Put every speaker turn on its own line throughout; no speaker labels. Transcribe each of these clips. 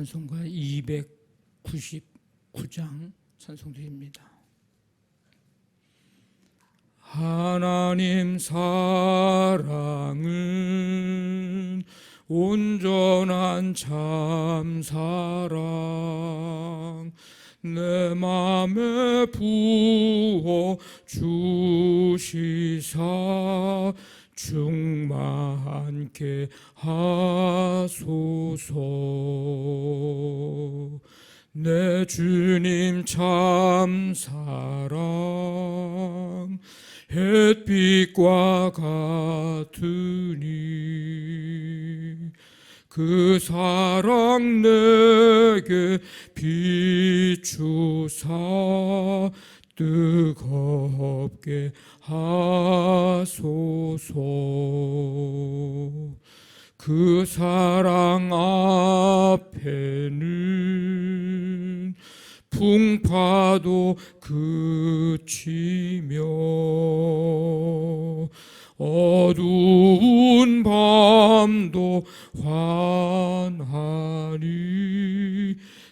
찬송가 299장 찬송드립니다. 하나님 사랑은 온전한 참사랑 내 맘에 부어 주시사 충만케 하소서. 내 주님 참사랑 햇빛과 같으니 그 사랑 내게 비추사 뜨겁게 하소서. 그 사랑 앞에는 풍파도 그치며 어두운 밤도 환하니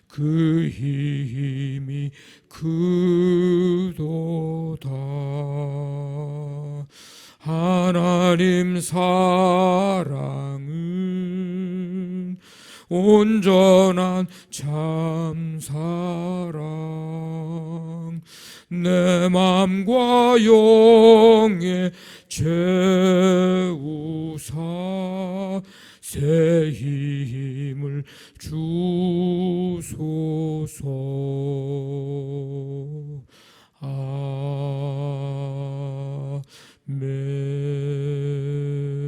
그 힘이 크도다. 하나님 사랑은 온전한 참사랑 내 맘과 영에 채우사 새 힘을 주소서.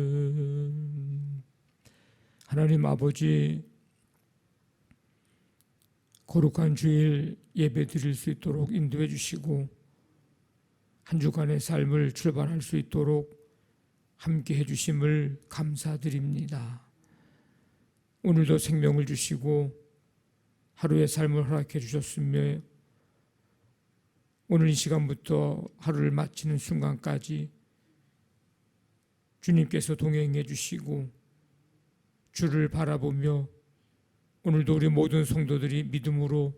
아멘. 하나님 아버지, 거룩한 주일 예배 드릴 수 있도록 인도해 주시고 한 주간의 삶을 출발할 수 있도록 함께 해주심을 감사드립니다. 오늘도 생명을 주시고 하루의 삶을 허락해 주셨으며 오늘 이 시간부터 하루를 마치는 순간까지 주님께서 동행해 주시고 주를 바라보며 오늘도 우리 모든 성도들이 믿음으로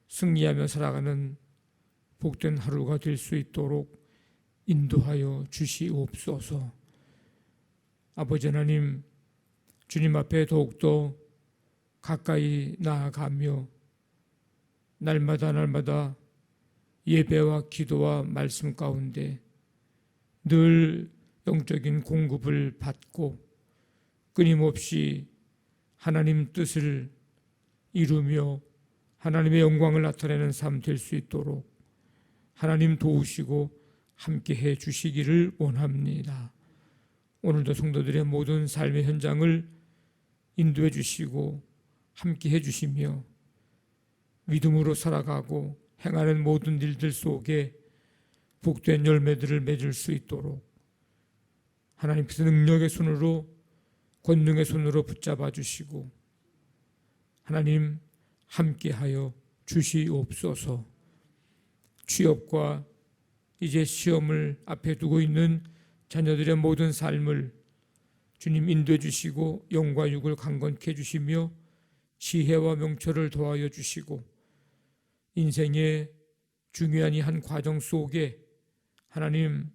승리하며 살아가는 복된 하루가 될 수 있도록 인도하여 주시옵소서. 아버지 하나님, 주님 앞에 더욱더 가까이 나아가며 날마다 예배와 기도와 말씀 가운데 늘 영적인 공급을 받고 끊임없이 하나님 뜻을 이루며 하나님의 영광을 나타내는 삶 될 수 있도록 하나님 도우시고 함께 해 주시기를 원합니다. 오늘도 성도들의 모든 삶의 현장을 인도해 주시고 함께 해 주시며 믿음으로 살아가고 행하는 모든 일들 속에 복된 열매들을 맺을 수 있도록 하나님께서 능력의 손으로 권능의 손으로 붙잡아 주시고 하나님 함께하여 주시옵소서. 취업과 이제 시험을 앞에 두고 있는 자녀들의 모든 삶을 주님 인도해 주시고 영과 육을 강건케 해주시며 지혜와 명철을 더하여 주시고 인생의 중요한 이 한 과정 속에 하나님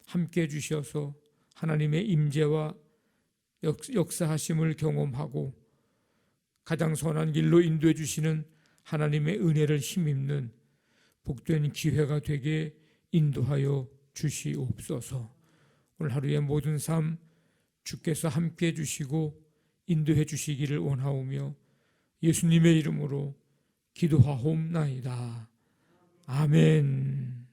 함께 해주셔서 하나님의 임재와 역사하심을 경험하고 가장 선한 길로 인도해 주시는 하나님의 은혜를 힘입는 복된 기회가 되게 인도하여 주시옵소서. 오늘 하루의 모든 삶 주께서 함께 해주시고 인도해 주시기를 원하오며 예수님의 이름으로 기도하옵나이다. 아멘.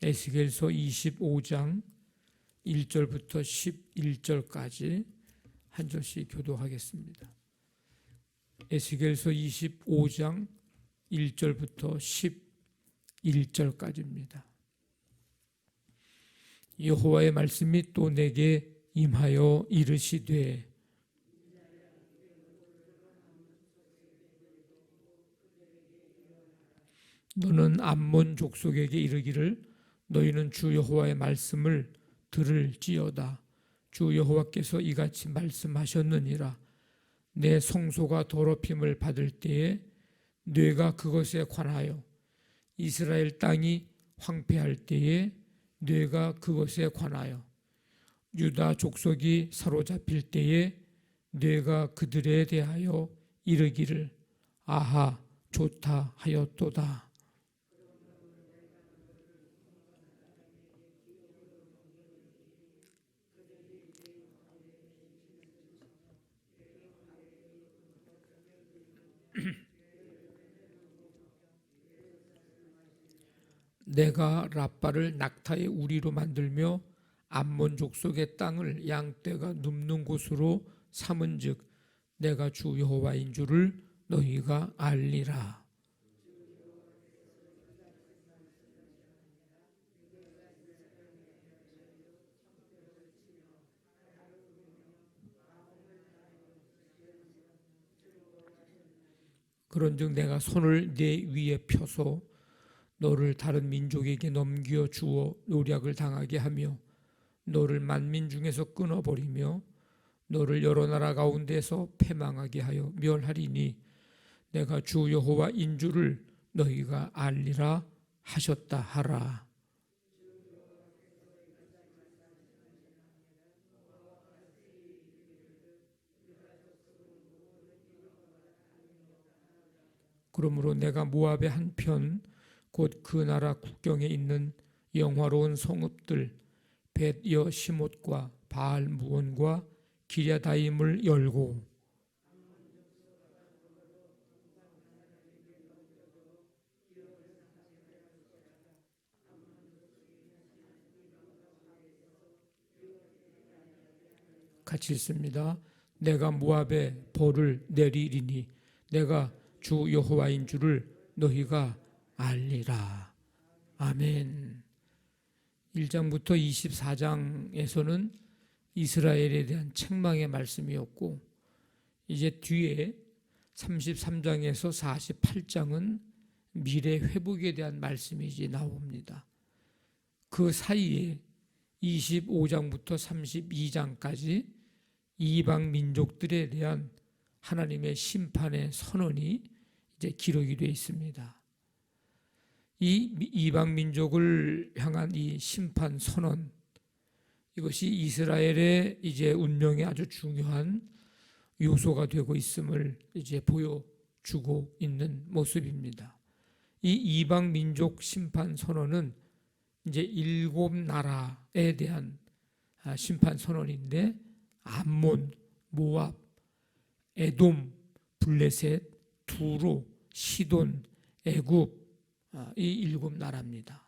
에스겔서 25장 1절부터 11절까지 한 절씩 교도하겠습니다. 에스겔서 25장 1절부터 11절까지입니다. 여호와의 말씀이 또 내게 임하여 이르시되 너는 암몬 족속에게 이르기를 너희는 주 여호와의 말씀을 들을지어다. 주 여호와께서 이같이 말씀하셨느니라. 내 성소가 더럽힘을 받을 때에 뇌가 그것에 관하여 이스라엘 땅이 황폐할 때에 뇌가 그것에 관하여 유다 족속이 사로잡힐 때에 뇌가 그들에 대하여 이르기를 아하 좋다 하였도다. 내가 라빠를 낙타의 우리로 만들며 암몬 족속의 땅을 양떼가 눕는 곳으로 삼은즉 내가 주 여호와인 줄을 너희가 알리라. 그런즉 내가 손을 네 위에 펴서 너를 다른 민족에게 넘겨 주어 노략을 당하게 하며 너를 만민 중에서 끊어버리며 너를 여러 나라 가운데서 패망하게 하여 멸하리니 내가 주 여호와인 줄을 너희가 알리라 하셨다 하라. 그러므로 내가 모압의 한편 곧 그 나라 국경에 있는 영화로운 성읍들 벳여 시못과 바알 무온과 기랴다임을 열고 같이 있습니다. 내가 모압에 벌을 내리리니 내가 주 여호와인 줄을 너희가 알리라. 아멘. 1장부터 24장에서는 이스라엘에 대한 책망의 말씀이었고 이제 뒤에 33장에서 48장은 미래 회복에 대한 말씀이 이제 나옵니다. 그 사이에 25장부터 32장까지 이방 민족들에 대한 하나님의 심판의 선언이 이제 기록이 되어 있습니다. 이 이방 민족을 향한 이 심판 선언, 이것이 이스라엘의 이제 운명에 아주 중요한 요소가 되고 있음을 이제 보여주고 있는 모습입니다. 이 이방 민족 심판 선언은 이제 7나라에 대한 심판 선언인데 암몬, 모압, 에돔, 블레셋, 두로, 시돈, 애굽 이 7나라입니다.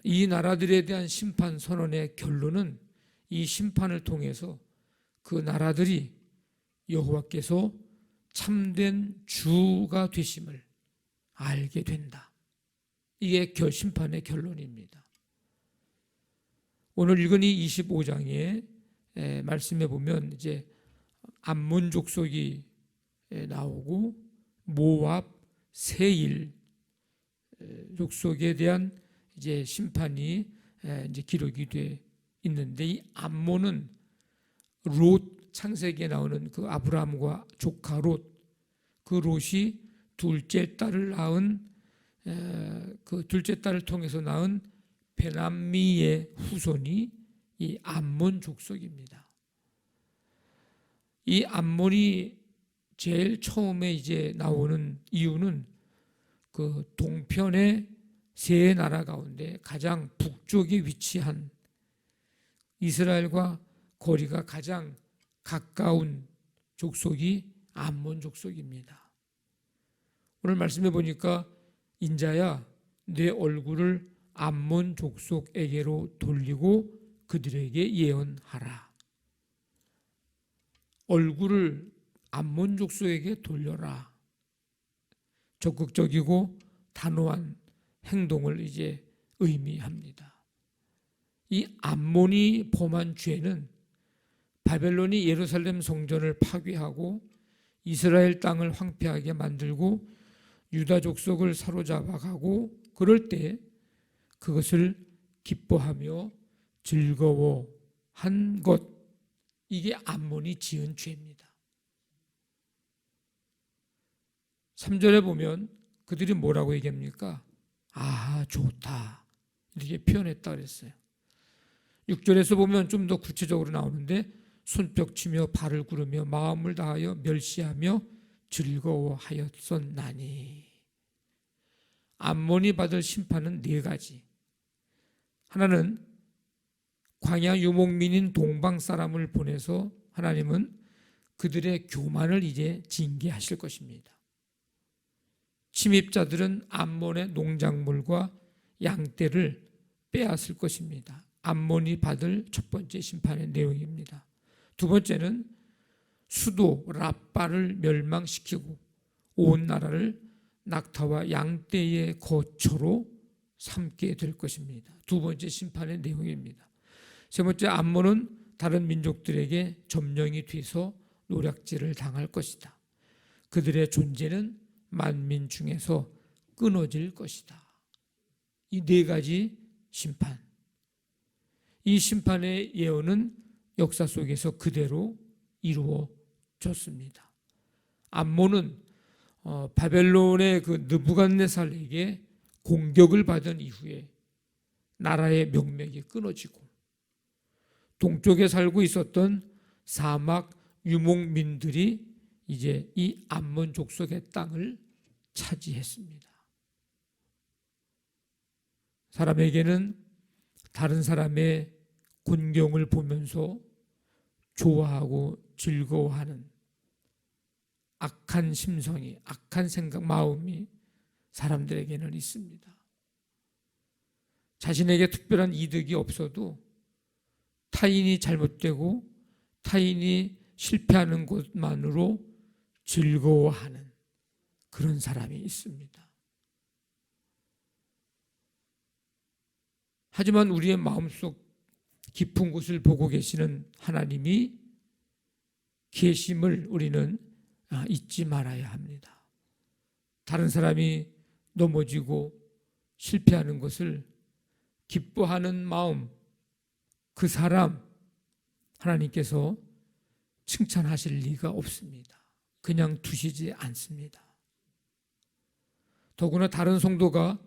이 나라들에 대한 심판 선언의 결론은 이 심판을 통해서 그 나라들이 여호와께서 참된 주가 되심을 알게 된다. 이게 심판의 결론입니다. 오늘 읽은 이 25장에 말씀해 보면 이제 암몬 족속이 나오고 모압, 세일 족속에 대한 이제 심판이 이제 기록이 돼 있는데 이 암몬은 롯 창세기에 나오는 그 아브라함과 조카 롯, 그 롯이 둘째 딸을 낳은 그 둘째 딸을 통해서 낳은 베남미의 후손이 이 암몬 족속입니다. 이 암몬이 제일 처음에 이제 나오는 이유는 그 동편의 세 나라 가운데 가장 북쪽에 위치한 이스라엘과 거리가 가장 가까운 족속이 암몬 족속입니다. 오늘 말씀해 보니까 인자야 내 얼굴을 암몬 족속에게로 돌리고 그들에게 예언하라. 얼굴을 암몬 족속에게 돌려라. 적극적이고 단호한 행동을 이제 의미합니다. 이 암몬이 범한 죄는 바벨론이 예루살렘 성전을 파괴하고 이스라엘 땅을 황폐하게 만들고 유다 족속을 사로잡아가고 그럴 때 그것을 기뻐하며 즐거워한 것, 이게 암몬이 지은 죄입니다. 3절에 보면 그들이 뭐라고 얘기합니까? 아, 좋다, 이렇게 표현했다 그랬어요. 6절에서 보면 좀 더 구체적으로 나오는데 손뼉치며 발을 구르며 마음을 다하여 멸시하며 즐거워하였었나니. 암몬이 받을 심판은 4가지. 하나는 광야 유목민인 동방 사람을 보내서 하나님은 그들의 교만을 이제 징계하실 것입니다. 침입자들은 암몬의 농작물과 양떼를 빼앗을 것입니다. 암몬이 받을 첫 번째 심판의 내용입니다. 두 번째는 수도 라빠를 멸망시키고 온 나라를 낙타와 양떼의 거처로 삼게 될 것입니다. 두 번째 심판의 내용입니다. 세 번째, 암몬은 다른 민족들에게 점령이 돼서 노략질을 당할 것이다. 그들의 존재는 만민 중에서 끊어질 것이다. 이 4가지 심판. 이 심판의 예언은 역사 속에서 그대로 이루어졌습니다. 암몬은 바벨론의 그 느부갓네살에게 공격을 받은 이후에 나라의 명맥이 끊어지고 동쪽에 살고 있었던 사막 유목민들이 이제 이 암몬 족속의 땅을 차지했습니다. 사람에게는 다른 사람의 곤경을 보면서 좋아하고 즐거워하는 악한 심성이, 악한 생각, 마음이 사람들에게는 있습니다. 자신에게 특별한 이득이 없어도 타인이 잘못되고 타인이 실패하는 것만으로 즐거워하는 그런 사람이 있습니다. 하지만 우리의 마음속 깊은 곳을 보고 계시는 하나님이 계심을 우리는 잊지 말아야 합니다. 다른 사람이 넘어지고 실패하는 것을 기뻐하는 마음, 그 사람 하나님께서 칭찬하실 리가 없습니다. 그냥 두시지 않습니다. 더구나 다른 성도가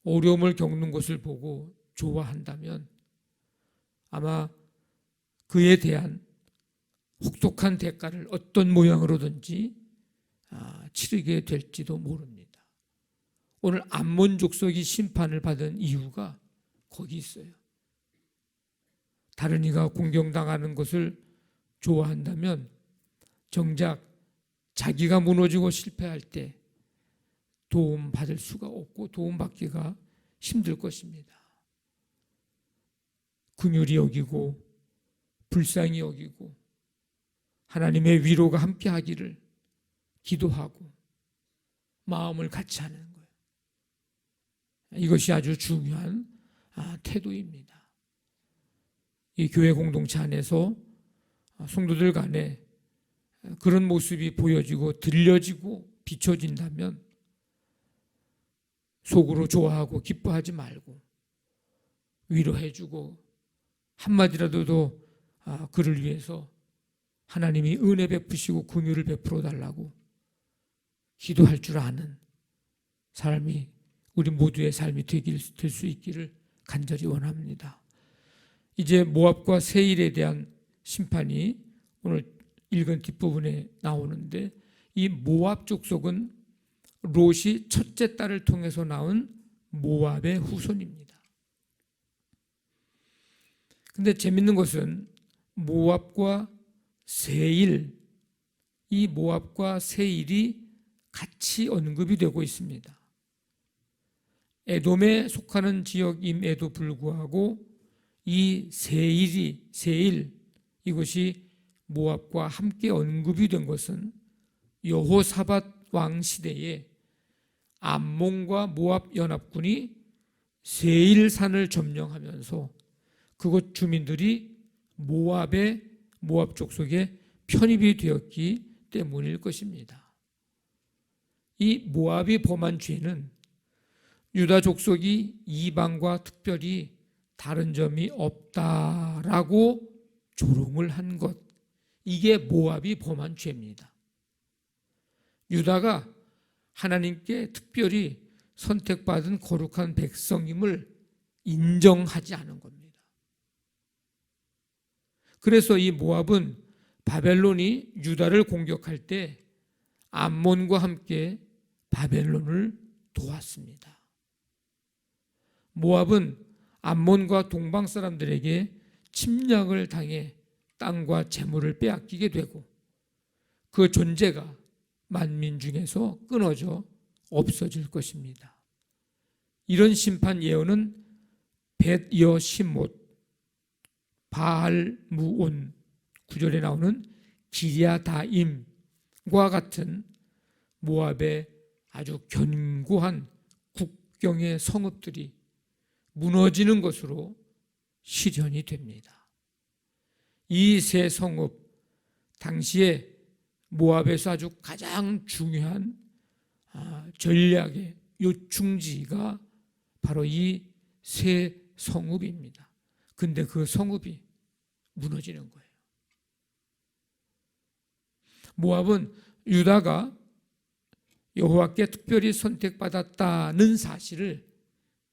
어려움을 겪는 것을 보고 좋아한다면 아마 그에 대한 혹독한 대가를 어떤 모양으로든지 치르게 될지도 모릅니다. 오늘 암몬 족속이 심판을 받은 이유가 거기 있어요. 다른 이가 공경당하는 것을 좋아한다면 정작 자기가 무너지고 실패할 때 도움받을 수가 없고 도움받기가 힘들 것입니다. 긍휼히 여기고 불쌍히 여기고 하나님의 위로가 함께 하기를 기도하고 마음을 같이 하는 거예요. 이것이 아주 중요한 태도입니다. 이 교회 공동체 안에서 성도들 간에 그런 모습이 보여지고 들려지고 비춰진다면 속으로 좋아하고 기뻐하지 말고 위로해주고 한마디라도 더 그를 위해서 하나님이 은혜 베푸시고 긍휼을 베풀어 달라고 기도할 줄 아는 삶이 우리 모두의 삶이 될 수 있기를 간절히 원합니다. 이제 모압과 세일에 대한 심판이 오늘 읽은 뒷부분에 나오는데 이 모압 족속은 롯이 첫째 딸을 통해서 낳은 모압의 후손입니다. 근데 재밌는 것은 모압과 세일, 이 모압과 세일이 같이 언급이 되고 있습니다. 에돔에 속하는 지역임에도 불구하고 이 세일, 이것이 모압과 함께 언급이 된 것은 여호사밧 왕 시대에 암몬과 모압 연합군이 세일산을 점령하면서 그곳 주민들이 모압 족속에 편입이 되었기 때문일 것입니다. 이 모압이 범한 죄는 유다 족속이 이방과 특별히 다른 점이 없다라고 조롱을 한 것, 이게 모압이 범한 죄입니다. 유다가 하나님께 특별히 선택받은 거룩한 백성임을 인정하지 않은 겁니다. 그래서 이 모압은 바벨론이 유다를 공격할 때 암몬과 함께 바벨론을 도왔습니다. 모압은 암몬과 동방 사람들에게 침략을 당해 땅과 재물을 빼앗기게 되고 그 존재가 만민 중에서 끊어져 없어질 것입니다. 이런 심판 예언은 벳여시못, 바알무온 9절에 나오는 기랴다임과 같은 모압의 아주 견고한 국경의 성읍들이 무너지는 것으로 실현이 됩니다. 이 세 성읍, 당시에 모압에서 아주 가장 중요한 전략의 요충지가 바로 이 세 성읍입니다. 근데 그 성읍이 무너지는 거예요. 모압은 유다가 여호와께 특별히 선택받았다는 사실을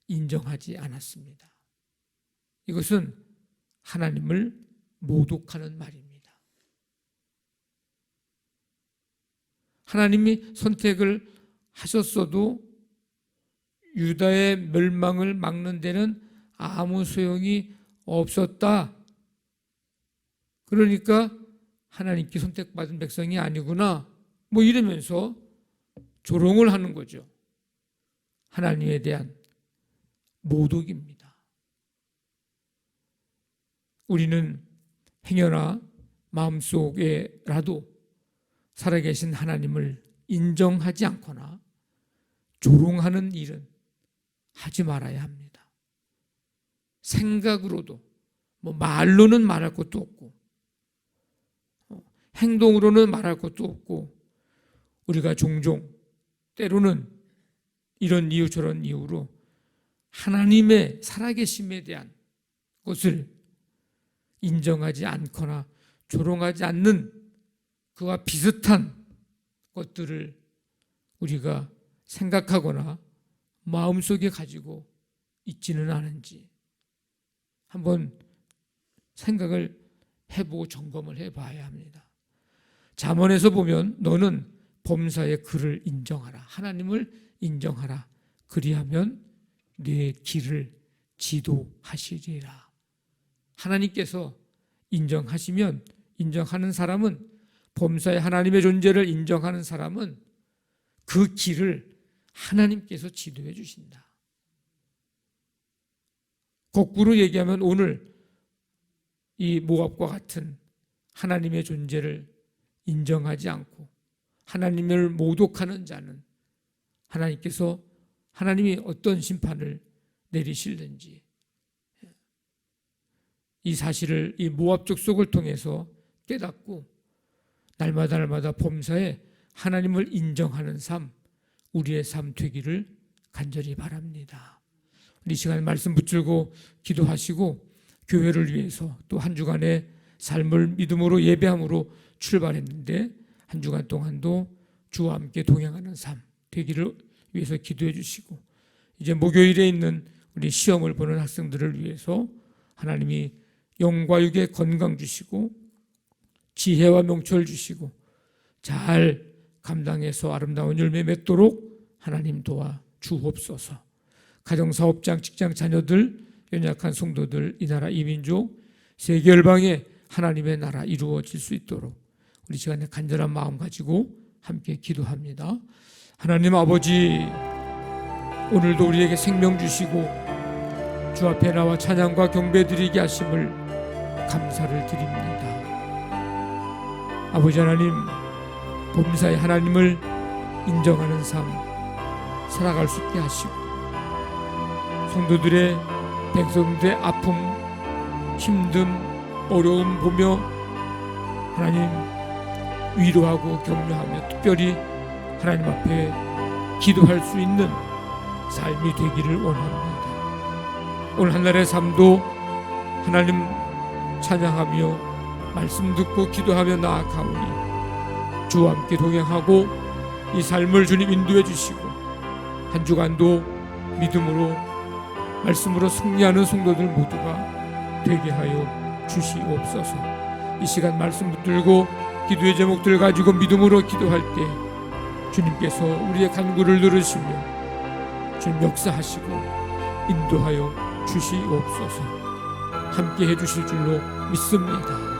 인정하지 않았습니다. 이것은 하나님을 모독하는 말입니다. 하나님이 선택을 하셨어도 유다의 멸망을 막는 데는 아무 소용이 없었다. 그러니까 하나님께 선택받은 백성이 아니구나. 이러면서 조롱을 하는 거죠. 하나님에 대한 모독입니다. 우리는 행여나 마음속에라도 살아계신 하나님을 인정하지 않거나 조롱하는 일은 하지 말아야 합니다. 생각으로도 말로는 말할 것도 없고 행동으로는 말할 것도 없고 우리가 종종 때로는 이런 이유 저런 이유로 하나님의 살아계심에 대한 것을 인정하지 않거나 조롱하지 않는 그와 비슷한 것들을 우리가 생각하거나 마음속에 가지고 있지는 않은지 한번 생각을 해보고 점검을 해봐야 합니다. 잠언에서 보면 너는 범사의 그를 인정하라. 하나님을 인정하라. 그리하면 네 길을 지도하시리라. 하나님께서 인정하시면 인정하는 사람은 범사의 하나님의 존재를 인정하는 사람은 그 길을 하나님께서 지도해 주신다. 거꾸로 얘기하면 오늘 이 모압과 같은 하나님의 존재를 인정하지 않고 하나님을 모독하는 자는 하나님께서 하나님이 어떤 심판을 내리실는지 이 사실을 이 모압 족속을 통해서 깨닫고 날마다 범사에 하나님을 인정하는 삶, 우리의 삶 되기를 간절히 바랍니다. 이 시간에 말씀 붙들고 기도하시고 교회를 위해서 또 한 주간의 삶을 믿음으로 예배함으로 출발했는데 한 주간 동안도 주와 함께 동행하는 삶 되기를 위해서 기도해 주시고 이제 목요일에 있는 우리 시험을 보는 학생들을 위해서 하나님이 영과 육의 건강 주시고 지혜와 명철 주시고 잘 감당해서 아름다운 열매 맺도록 하나님 도와 주옵소서. 가정사업장, 직장 자녀들, 연약한 성도들, 이 나라 이 민족, 세계 열방에 하나님의 나라 이루어질 수 있도록 우리 시간에 간절한 마음 가지고 함께 기도합니다. 하나님 아버지, 오늘도 우리에게 생명 주시고 주 앞에 나와 찬양과 경배드리게 하심을 감사를 드립니다. 아버지 하나님, 범사의 하나님을 인정하는 삶 살아갈 수 있게 하시고 성도들의 백성들의 아픔, 힘듦, 어려움 보며 하나님 위로하고 격려하며 특별히 하나님 앞에 기도할 수 있는 삶이 되기를 원합니다. 오늘 한날의 삶도 하나님 찬양하며 말씀 듣고 기도하며 나아가오니 주와 함께 동행하고 이 삶을 주님 인도해 주시고 한 주간도 믿음으로 말씀으로 승리하는 성도들 모두가 되게 하여 주시옵소서. 이 시간 말씀 붙들고 기도의 제목들 가지고 믿음으로 기도할 때 주님께서 우리의 간구를 들으시며 주님 역사하시고 인도하여 주시옵소서. 함께 해주실 줄로 믿습니다.